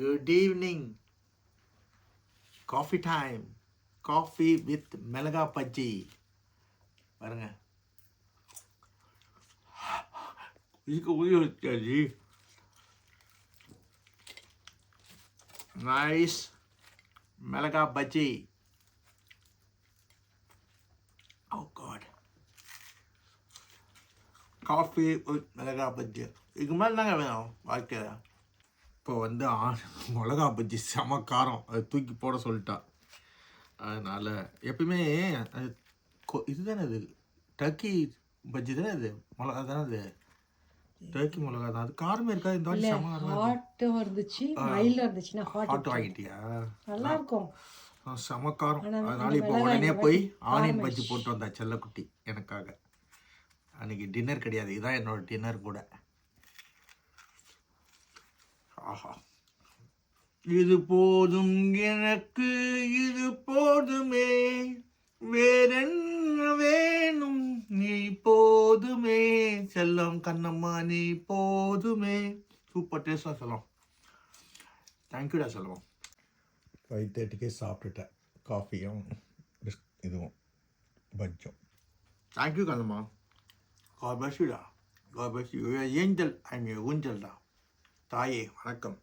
Good evening. Coffee time. Coffee with மிளகா பஜ்ஜி. பாருங்க. இதுக்கு உயிர் நைஸ் மிளகா bajji. Oh God. Coffee with மிளகா பஜ்ஜி. இதுக்கு மேலே தாங்க வேணும் வாழ்க்கையில். இப்போ வந்து மிளகா பஜ்ஜி செம காரம், அதை தூக்கி போட சொல்லிட்டா. அதனால் எப்பயுமே அது இதுதானே அது டர்க்கி பஜ்ஜி தானே அது, மிளகா தானே அது, டர்க்கி மிளகா தான் அது. காரமே இருக்கா இந்த வாட்டி? செம ஹாட்டும் இருந்துச்சு, மைல்டாக இருந்துச்சுன்னா ஹாட் வாங்கிட்டியா? நல்லா இருக்கும், செம காரம். அதனால் இப்போ உடனே போய் ஆனியன் பஜ்ஜி போட்டு வந்தா செல்லக்குட்டி எனக்காக. அன்றைக்கி டின்னர் கிடையாது, இதுதான் என்னோடய டின்னர் கூட. ஆஹா, இது போதும் எனக்கு, இது போதுமே, வேறென்ன வேணும், நீ போதுமே செல்லம் கண்ணம்மா, நீ போதுமே. சூப்பர் டேஸ்டாக செல்லம். தேங்க்யூடா செல்லம். 5:30க்கே சாப்பிட்டுட்டேன் காஃபியும் இதுவும் பஜ்ஜும். Thank you Kannamma. God bless you. God bless you. You are angel. I'm your angel. தாயே வணக்கம்.